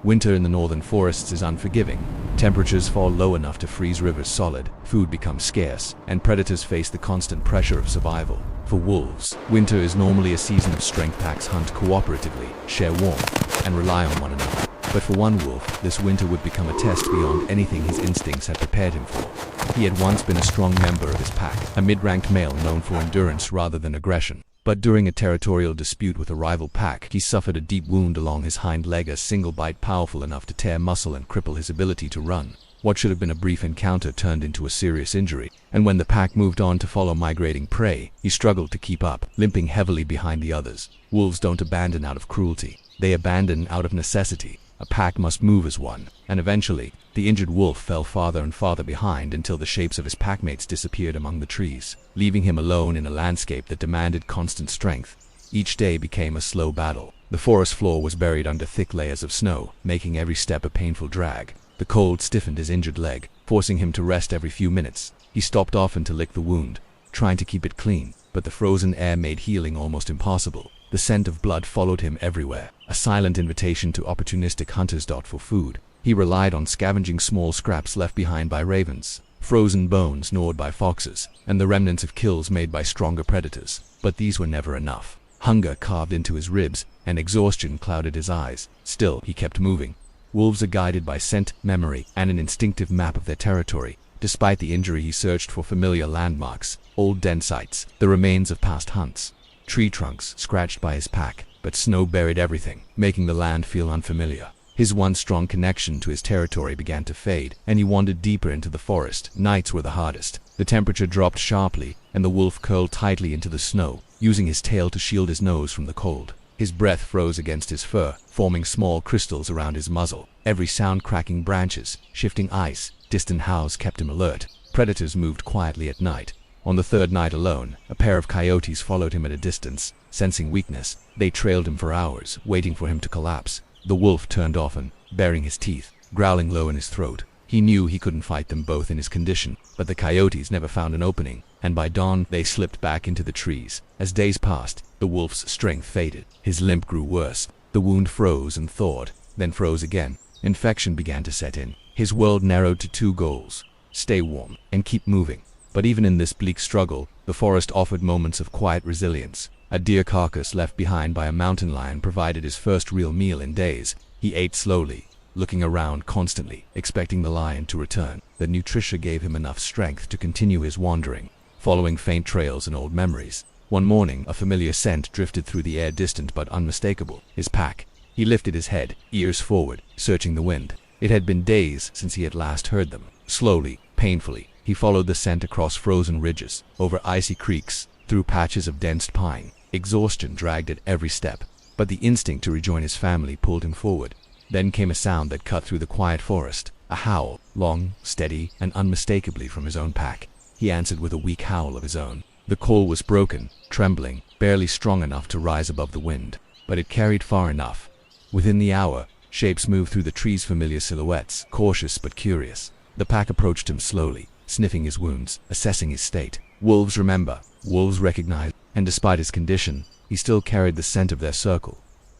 Winter in the northern forests is unforgiving. Temperatures fall low enough to freeze rivers solid, food becomes scarce, and predators face the constant pressure of survival. For wolves, winter is normally a season of strength. Packs hunt cooperatively, share warmth, and rely on one another. But for one wolf, this winter would become a test beyond anything his instincts had prepared him for. He had once been a strong member of his pack, a mid-ranked male known for endurance rather than aggression. But during a territorial dispute with a rival pack, he suffered a deep wound along his hind leg, a single bite powerful enough to tear muscle and cripple his ability to run. What should have been a brief encounter turned into a serious injury, and when the pack moved on to follow migrating prey, he struggled to keep up, limping heavily behind the others. Wolves don't abandon out of cruelty. They abandon out of necessity. A pack must move as one, and eventually, the injured wolf fell farther and farther behind until the shapes of his packmates disappeared among the trees, leaving him alone in a landscape that demanded constant strength. Each day became a slow battle. The forest floor was buried under thick layers of snow, making every step a painful drag. The cold stiffened his injured leg, forcing him to rest every few minutes. He stopped often to lick the wound, trying to keep it clean, but the frozen air made healing almost impossible. The scent of blood followed him everywhere, a silent invitation to opportunistic hunters. For food, he relied on scavenging small scraps left behind by ravens, frozen bones gnawed by foxes, and the remnants of kills made by stronger predators. But these were never enough. Hunger carved into his ribs, and exhaustion clouded his eyes. Still, he kept moving. Wolves are guided by scent, memory, and an instinctive map of their territory. Despite the injury, he searched for familiar landmarks, old den sites, the remains of past hunts. Tree trunks scratched by his pack, but snow buried everything, making the land feel unfamiliar. His once strong connection to his territory began to fade, and he wandered deeper into the forest. Nights were the hardest. The temperature dropped sharply, and the wolf curled tightly into the snow, using his tail to shield his nose from the cold. His breath froze against his fur, forming small crystals around his muzzle. Every sound, cracking branches, shifting ice, distant howls kept him alert. Predators moved quietly at night. On the third night alone, a pair of coyotes followed him at a distance. Sensing weakness, they trailed him for hours, waiting for him to collapse. The wolf turned often, baring his teeth, growling low in his throat. He knew he couldn't fight them both in his condition, but the coyotes never found an opening, and by dawn they slipped back into the trees. As days passed, the wolf's strength faded. His limp grew worse. The wound froze and thawed, then froze again. Infection began to set in. His world narrowed to two goals: stay warm and keep moving. But even in this bleak struggle, the forest offered moments of quiet resilience. A deer carcass left behind by a mountain lion provided his first real meal in days. He ate slowly, looking around constantly, expecting the lion to return. The nutrition gave him enough strength to continue his wandering, following faint trails and old memories. One morning, a familiar scent drifted through the air, distant but unmistakable. His pack. He lifted his head, ears forward, searching the wind. It had been days since he had last heard them. Slowly, painfully, he followed the scent across frozen ridges, over icy creeks, through patches of dense pine. Exhaustion dragged at every step, but the instinct to rejoin his family pulled him forward. Then came a sound that cut through the quiet forest, a howl, long, steady, and unmistakably from his own pack. He answered with a weak howl of his own. The call was broken, trembling, barely strong enough to rise above the wind, but it carried far enough. Within the hour, shapes moved through the trees, familiar silhouettes, cautious but curious. The pack approached him slowly, sniffing his wounds, assessing his state. Wolves remember, wolves recognize, and despite his condition, he still carried the scent of their circle.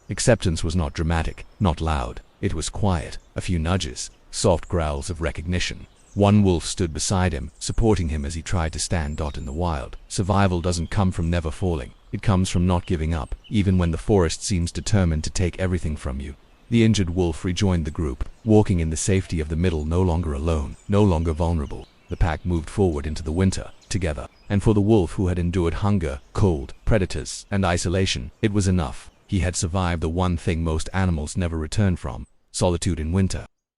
Acceptance was not dramatic, not loud. It was quiet, a few nudges, soft growls of recognition. One wolf stood beside him, supporting him as he tried to stand in the wild. Survival doesn't come from never falling. It comes from not giving up, even when the forest seems determined to take everything from you. The injured wolf rejoined the group, walking in the safety of the middle, no longer alone, no longer vulnerable. The pack moved forward into the winter, together, and for the wolf who had endured hunger, cold, predators, and isolation, it was enough. He had survived the one thing most animals never return from: solitude in winter.